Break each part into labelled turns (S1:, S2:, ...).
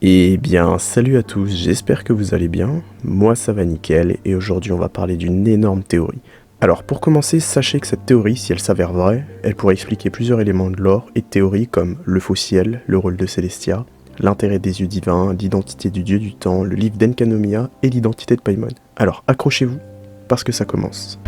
S1: Eh bien, salut à tous, j'espère que vous allez bien. Moi, ça va nickel, et aujourd'hui, on va parler d'une énorme théorie. Alors, pour commencer, sachez que cette théorie, si elle s'avère vraie, elle pourrait expliquer plusieurs éléments de lore et de théories comme le faux ciel, le rôle de Célestia, l'intérêt des yeux divins, l'identité du dieu du temps, le livre d'Enkanomiya et l'identité de Paimon. Alors, accrochez-vous, parce que ça commence.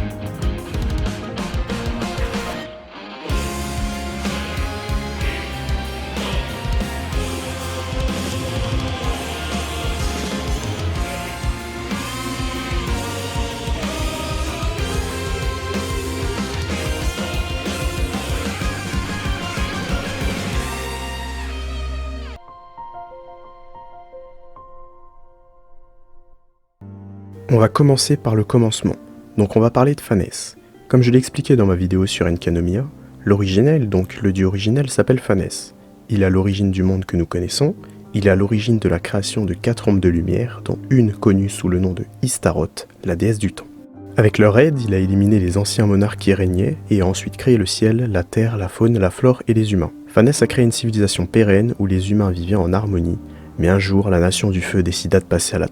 S1: On va commencer par le commencement, donc on va parler de Phanès. Comme je l'ai expliqué dans ma vidéo sur Enkanomiya, l'originel, donc le dieu originel, s'appelle Phanès. Il est à l'origine du monde que nous connaissons, il est à l'origine de la création de 4 ombres de lumière, dont une connue sous le nom de Istaroth, la déesse du temps. Avec leur aide, il a éliminé les anciens monarques qui régnaient et a ensuite créé le ciel, la terre, la faune, la flore et les humains. Phanès a créé une civilisation pérenne où les humains vivaient en harmonie, mais un jour, la nation du feu décida de passer à la...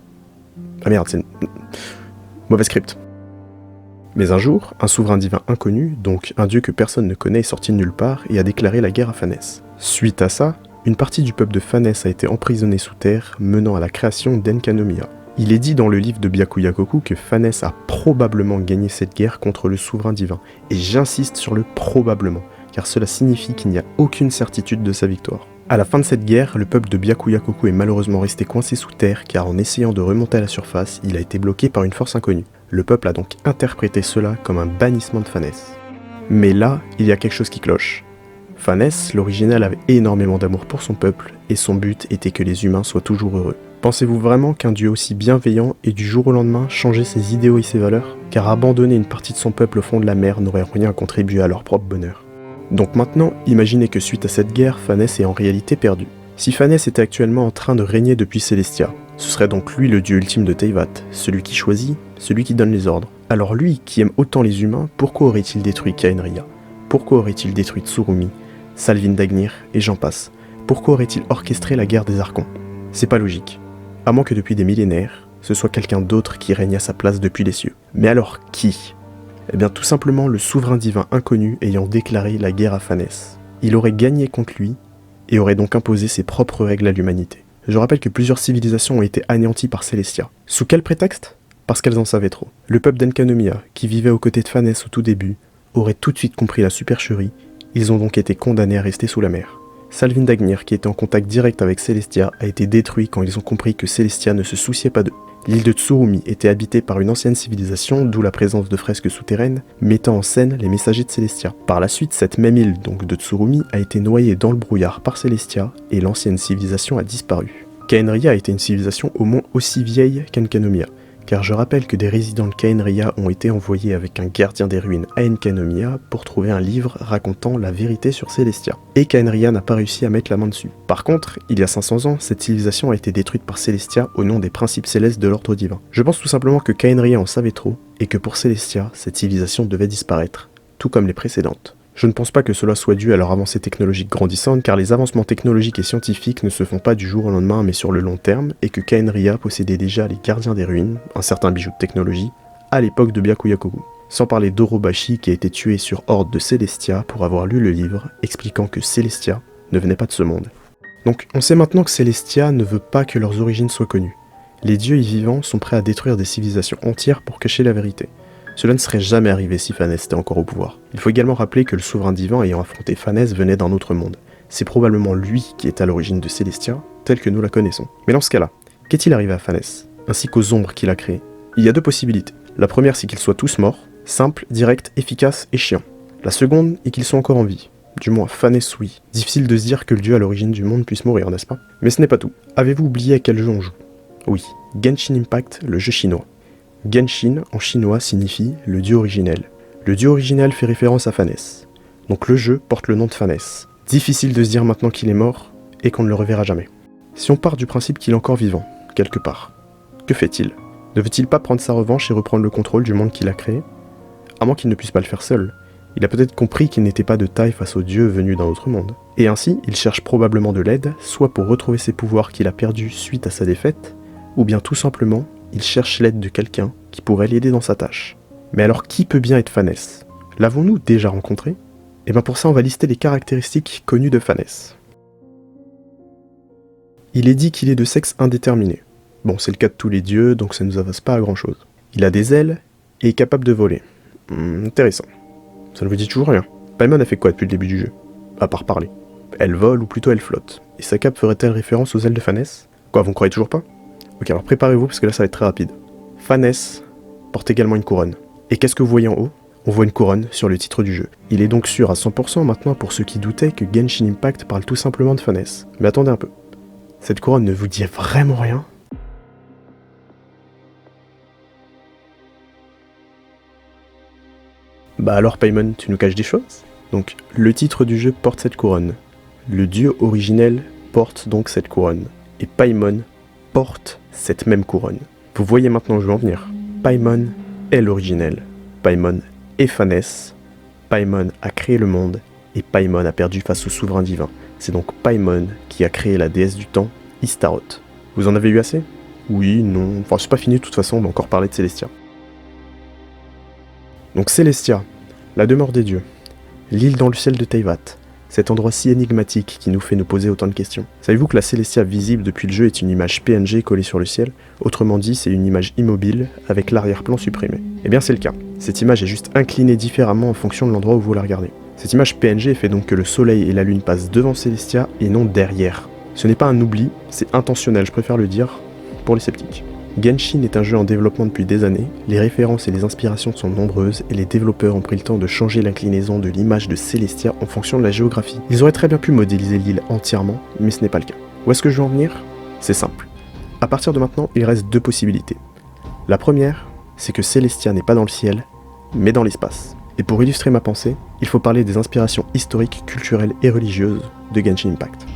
S1: Ah merde, c'est une... mauvais script. Mais un jour, un souverain divin inconnu, donc un dieu que personne ne connaît, est sorti de nulle part et a déclaré la guerre à Phanès. Suite à ça, une partie du peuple de Phanès a été emprisonnée sous terre, menant à la création d'Enkanomiya. Il est dit dans le livre de Byakuya-Koku que Phanès a probablement gagné cette guerre contre le souverain divin. Et j'insiste sur le probablement, car cela signifie qu'il n'y a aucune certitude de sa victoire. À la fin de cette guerre, le peuple de Byakuya-Koku est malheureusement resté coincé sous terre car en essayant de remonter à la surface, il a été bloqué par une force inconnue. Le peuple a donc interprété cela comme un bannissement de Phanès. Mais là, il y a quelque chose qui cloche. Phanès, l'original, avait énormément d'amour pour son peuple et son but était que les humains soient toujours heureux. Pensez-vous vraiment qu'un dieu aussi bienveillant ait du jour au lendemain changé ses idéaux et ses valeurs? Car abandonner une partie de son peuple au fond de la mer n'aurait rien contribué à leur propre bonheur. Donc maintenant, imaginez que suite à cette guerre, Phanès est en réalité perdu. Si Phanès était actuellement en train de régner depuis Célestia, ce serait donc lui le dieu ultime de Teyvat, celui qui choisit, celui qui donne les ordres. Alors lui, qui aime autant les humains, pourquoi aurait-il détruit Khaenri'ah? Pourquoi aurait-il détruit Tsurumi, Salvin d'Agnir et j'en passe? Pourquoi aurait-il orchestré la guerre des Archons? C'est pas logique. À moins que depuis des millénaires, ce soit quelqu'un d'autre qui règne à sa place depuis les cieux. Mais alors qui? Eh bien tout simplement le souverain divin inconnu ayant déclaré la guerre à Phanès. Il aurait gagné contre lui, et aurait donc imposé ses propres règles à l'humanité. Je rappelle que plusieurs civilisations ont été anéanties par Célestia. Sous quel prétexte? Parce qu'elles en savaient trop. Le peuple d'Enkanomiya, qui vivait aux côtés de Phanès au tout début, aurait tout de suite compris la supercherie, ils ont donc été condamnés à rester sous la mer. Salvin d'Agnir, qui était en contact direct avec Célestia, a été détruit quand ils ont compris que Célestia ne se souciait pas d'eux. L'île de Tsurumi était habitée par une ancienne civilisation, d'où la présence de fresques souterraines, mettant en scène les messagers de Célestia. Par la suite, cette même île, donc de Tsurumi, a été noyée dans le brouillard par Célestia, et l'ancienne civilisation a disparu. Khaenri'ah a été une civilisation au moins aussi vieille qu'Enkanomiya, car je rappelle que des résidents de Khaenri'ah ont été envoyés avec un gardien des ruines à Enkanomiya pour trouver un livre racontant la vérité sur Célestia. Et Khaenri'ah n'a pas réussi à mettre la main dessus. Par contre, il y a 500 ans, cette civilisation a été détruite par Célestia au nom des principes célestes de l'ordre divin. Je pense tout simplement que Khaenri'ah en savait trop, et que pour Célestia, cette civilisation devait disparaître, tout comme les précédentes. Je ne pense pas que cela soit dû à leur avancée technologique grandissante, car les avancements technologiques et scientifiques ne se font pas du jour au lendemain mais sur le long terme, et que Khaenri'ah possédait déjà les gardiens des ruines, un certain bijou de technologie, à l'époque de Byakuya-Koku. Sans parler d'Orobashi qui a été tué sur ordre de Célestia pour avoir lu le livre expliquant que Célestia ne venait pas de ce monde. Donc on sait maintenant que Célestia ne veut pas que leurs origines soient connues. Les dieux y vivants sont prêts à détruire des civilisations entières pour cacher la vérité. Cela ne serait jamais arrivé si Phanès était encore au pouvoir. Il faut également rappeler que le souverain divin ayant affronté Phanès venait d'un autre monde. C'est probablement lui qui est à l'origine de Célestia, telle que nous la connaissons. Mais dans ce cas-là, qu'est-il arrivé à Phanès, ainsi qu'aux ombres qu'il a créées? Il y a deux possibilités. La première, c'est qu'ils soient tous morts, simple, direct, efficace et chiant. La seconde est qu'ils sont encore en vie. Du moins, Phanès oui. Difficile de se dire que le dieu à l'origine du monde puisse mourir, n'est-ce pas? Mais ce n'est pas tout. Avez-vous oublié à quel jeu on joue? Oui, Genshin Impact, le jeu chinois. Genshin, en chinois, signifie « le dieu originel ». Le dieu originel fait référence à Phanès. Donc le jeu porte le nom de Phanès. Difficile de se dire maintenant qu'il est mort, et qu'on ne le reverra jamais. Si on part du principe qu'il est encore vivant, quelque part, que fait-il? Ne veut-il pas prendre sa revanche et reprendre le contrôle du monde qu'il a créé? À moins qu'il ne puisse pas le faire seul. Il a peut-être compris qu'il n'était pas de taille face aux dieux venus d'un autre monde. Et ainsi, il cherche probablement de l'aide, soit pour retrouver ses pouvoirs qu'il a perdus suite à sa défaite, ou bien tout simplement, il cherche l'aide de quelqu'un qui pourrait l'aider dans sa tâche. Mais alors qui peut bien être Phanès? L'avons-nous déjà rencontré? Et bien pour ça, on va lister les caractéristiques connues de Phanès. Il est dit qu'il est de sexe indéterminé. Bon, c'est le cas de tous les dieux, donc ça ne nous avance pas à grand chose. Il a des ailes et est capable de voler. Intéressant. Ça ne vous dit toujours rien. Paimon a fait quoi depuis le début du jeu? À part parler. Elle vole ou plutôt elle flotte. Et sa cape ferait-elle référence aux ailes de Phanès? Quoi, vous ne croyez toujours pas? Ok, alors préparez-vous parce que là ça va être très rapide. Phanès porte également une couronne. Et qu'est-ce que vous voyez en haut? On voit une couronne sur le titre du jeu. Il est donc sûr à 100% maintenant pour ceux qui doutaient que Genshin Impact parle tout simplement de Phanès. Mais attendez un peu. Cette couronne ne vous dit vraiment rien? Bah alors Paimon, tu nous caches des choses? Donc, le titre du jeu porte cette couronne. Le dieu originel porte donc cette couronne. Et Paimon porte cette même couronne. Vous voyez maintenant où je veux en venir. Paimon est l'originel. Paimon est Phanès. Paimon a créé le monde. Et Paimon a perdu face au souverain divin. C'est donc Paimon qui a créé la déesse du temps, Istaroth. Vous en avez eu assez? Oui, non, enfin c'est pas fini de toute façon, on va encore parler de Célestia. Donc Célestia, la demeure des dieux, l'île dans le ciel de Teyvat, cet endroit si énigmatique qui nous fait nous poser autant de questions. Savez-vous que la Célestia visible depuis le jeu est une image PNG collée sur le ciel? Autrement dit, c'est une image immobile avec l'arrière-plan supprimé. Eh bien c'est le cas. Cette image est juste inclinée différemment en fonction de l'endroit où vous la regardez. Cette image PNG fait donc que le soleil et la lune passent devant Célestia et non derrière. Ce n'est pas un oubli, c'est intentionnel, je préfère le dire, pour les sceptiques. Genshin est un jeu en développement depuis des années, les références et les inspirations sont nombreuses et les développeurs ont pris le temps de changer l'inclinaison de l'image de Célestia en fonction de la géographie. Ils auraient très bien pu modéliser l'île entièrement, mais ce n'est pas le cas. Où est-ce que je veux en venir? C'est simple. À partir de maintenant, il reste deux possibilités. La première, c'est que Célestia n'est pas dans le ciel, mais dans l'espace. Et pour illustrer ma pensée, il faut parler des inspirations historiques, culturelles et religieuses de Genshin Impact.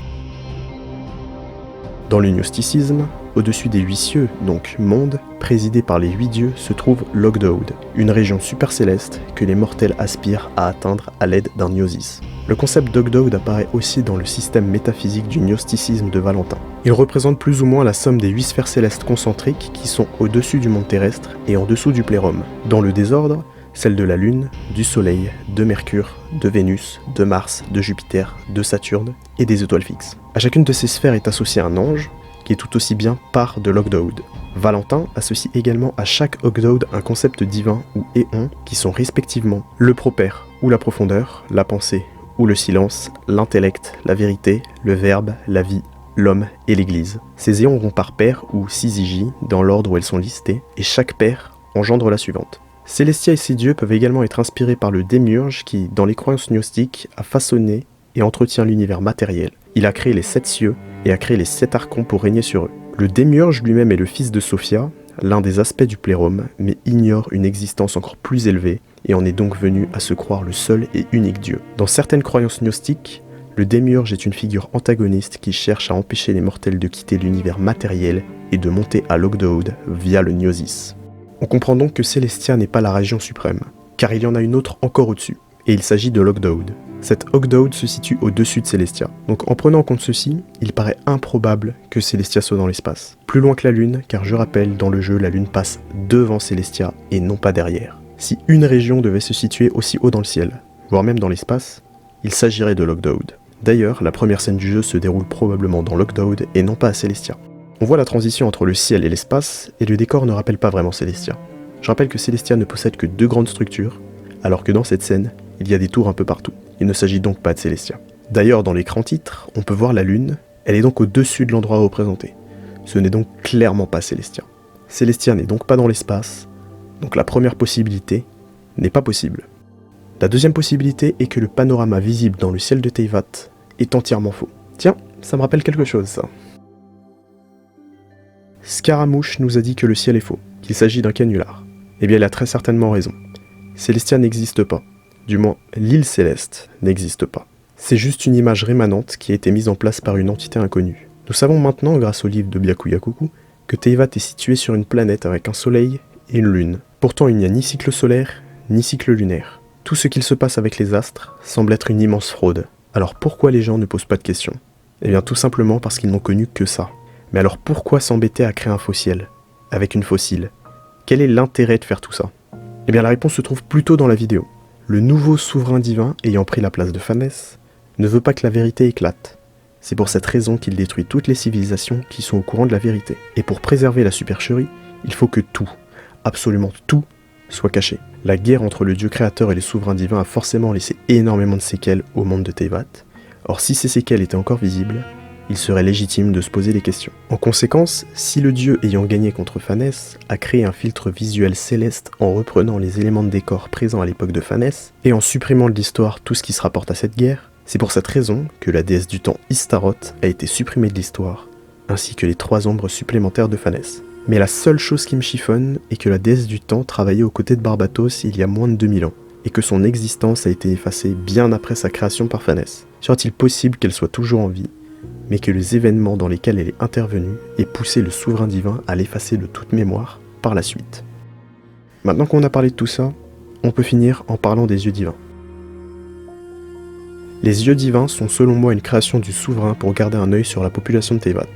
S1: Dans le gnosticisme, au-dessus des 8 cieux, donc monde, présidé par les 8 dieux, se trouve l'Ogdoad, une région super céleste que les mortels aspirent à atteindre à l'aide d'un gnosis. Le concept d'Ogdoad apparaît aussi dans le système métaphysique du gnosticisme de Valentin. Il représente plus ou moins la somme des 8 sphères célestes concentriques qui sont au-dessus du monde terrestre et en dessous du plérum. Dans le désordre, celle de la Lune, du Soleil, de Mercure, de Vénus, de Mars, de Jupiter, de Saturne et des étoiles fixes. À chacune de ces sphères est associé un ange, qui est tout aussi bien part de l'Ogdoad. Valentin associe également à chaque Ogdoad un concept divin ou éon qui sont respectivement le propère ou la profondeur, la pensée ou le silence, l'intellect, la vérité, le verbe, la vie, l'homme et l'église. Ces éons vont par paire ou syzygie dans l'ordre où elles sont listées, et chaque paire engendre la suivante. Célestia et ses dieux peuvent également être inspirés par le démiurge qui, dans les croyances gnostiques, a façonné et entretient l'univers matériel. Il a créé les 7 cieux et a créé les 7 archons pour régner sur eux. Le démiurge lui-même est le fils de Sophia, l'un des aspects du plérum, mais ignore une existence encore plus élevée et en est donc venu à se croire le seul et unique dieu. Dans certaines croyances gnostiques, le démiurge est une figure antagoniste qui cherche à empêcher les mortels de quitter l'univers matériel et de monter à l'Ogdoad via le gnosis. On comprend donc que Célestia n'est pas la région suprême, car il y en a une autre encore au-dessus, et il s'agit de l'Ogdoad. Cette Ogdoad se situe au-dessus de Célestia. Donc en prenant en compte ceci, il paraît improbable que Célestia soit dans l'espace. Plus loin que la Lune, car je rappelle, dans le jeu, la Lune passe devant Célestia et non pas derrière. Si une région devait se situer aussi haut dans le ciel, voire même dans l'espace, il s'agirait de l'Ogdoad. D'ailleurs, la première scène du jeu se déroule probablement dans l'Ogdoad et non pas à Célestia. On voit la transition entre le ciel et l'espace, et le décor ne rappelle pas vraiment Célestia. Je rappelle que Célestia ne possède que 2 grandes structures, alors que dans cette scène, il y a des tours un peu partout. Il ne s'agit donc pas de Célestia. D'ailleurs, dans l'écran titre, on peut voir la Lune, elle est donc au-dessus de l'endroit représenté. Ce n'est donc clairement pas Célestia. Célestia n'est donc pas dans l'espace, donc la première possibilité n'est pas possible. La deuxième possibilité est que le panorama visible dans le ciel de Teyvat est entièrement faux. Tiens, ça me rappelle quelque chose ça. Scaramouche nous a dit que le ciel est faux, qu'il s'agit d'un canular. Eh bien, il a très certainement raison. Célestia n'existe pas. Du moins, l'île céleste n'existe pas. C'est juste une image rémanente qui a été mise en place par une entité inconnue. Nous savons maintenant, grâce au livre de Byakuya-Kuku, que Teyvat est situé sur une planète avec un soleil et une lune. Pourtant, il n'y a ni cycle solaire, ni cycle lunaire. Tout ce qu'il se passe avec les astres semble être une immense fraude. Alors pourquoi les gens ne posent pas de questions? Eh bien tout simplement parce qu'ils n'ont connu que ça. Mais alors pourquoi s'embêter à créer un fossile avec une fossile? Quel est l'intérêt de faire tout ça? Eh bien la réponse se trouve plutôt dans la vidéo. Le nouveau souverain divin ayant pris la place de Phanès ne veut pas que la vérité éclate. C'est pour cette raison qu'il détruit toutes les civilisations qui sont au courant de la vérité. Et pour préserver la supercherie, il faut que tout, absolument tout, soit caché. La guerre entre le dieu créateur et les souverains divins a forcément laissé énormément de séquelles au monde de Teyvat. Or si ces séquelles étaient encore visibles, il serait légitime de se poser des questions. En conséquence, si le dieu ayant gagné contre Phanès a créé un filtre visuel céleste en reprenant les éléments de décor présents à l'époque de Phanès, et en supprimant de l'histoire tout ce qui se rapporte à cette guerre, c'est pour cette raison que la déesse du temps Istaroth a été supprimée de l'histoire, ainsi que les 3 ombres supplémentaires de Phanès. Mais la seule chose qui me chiffonne est que la déesse du temps travaillait aux côtés de Barbatos il y a moins de 2000 ans, et que son existence a été effacée bien après sa création par Phanès. Serait-il possible qu'elle soit toujours en vie, mais que les événements dans lesquels elle est intervenue aient poussé le souverain divin à l'effacer de toute mémoire par la suite? Maintenant qu'on a parlé de tout ça, on peut finir en parlant des yeux divins. Les yeux divins sont selon moi une création du souverain pour garder un œil sur la population de Teyvat,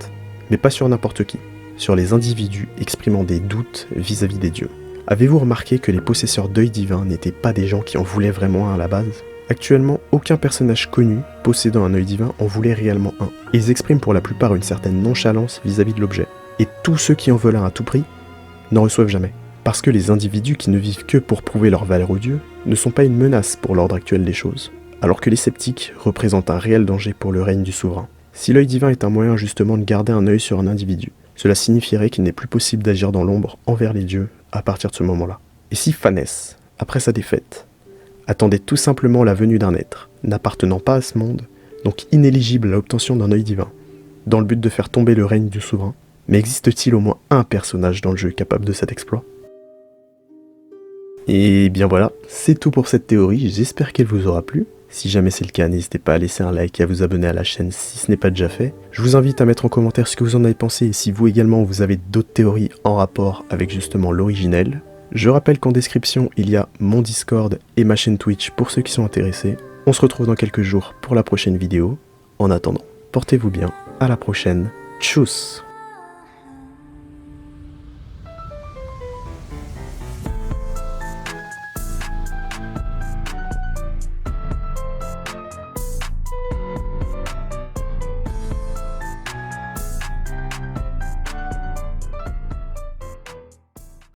S1: mais pas sur n'importe qui, sur les individus exprimant des doutes vis-à-vis des dieux. Avez-vous remarqué que les possesseurs d'œil divin n'étaient pas des gens qui en voulaient vraiment un à la base? Actuellement, aucun personnage connu possédant un œil divin en voulait réellement un. Ils expriment pour la plupart une certaine nonchalance vis-à-vis de l'objet, et tous ceux qui en veulent un à tout prix n'en reçoivent jamais. Parce que les individus qui ne vivent que pour prouver leur valeur aux dieux ne sont pas une menace pour l'ordre actuel des choses, alors que les sceptiques représentent un réel danger pour le règne du souverain. Si l'œil divin est un moyen justement de garder un œil sur un individu, cela signifierait qu'il n'est plus possible d'agir dans l'ombre envers les dieux à partir de ce moment-là. Et si Phanès, après sa défaite, attendait tout simplement la venue d'un être, n'appartenant pas à ce monde, donc inéligible à l'obtention d'un œil divin, dans le but de faire tomber le règne du souverain, mais existe-t-il au moins un personnage dans le jeu capable de cet exploit? Et bien voilà, c'est tout pour cette théorie, j'espère qu'elle vous aura plu. Si jamais c'est le cas, n'hésitez pas à laisser un like et à vous abonner à la chaîne si ce n'est pas déjà fait. Je vous invite à mettre en commentaire ce que vous en avez pensé et si vous également vous avez d'autres théories en rapport avec justement l'originel. Je rappelle qu'en description, il y a mon Discord et ma chaîne Twitch pour ceux qui sont intéressés. On se retrouve dans quelques jours pour la prochaine vidéo. En attendant, portez-vous bien, à la prochaine. Tchuss!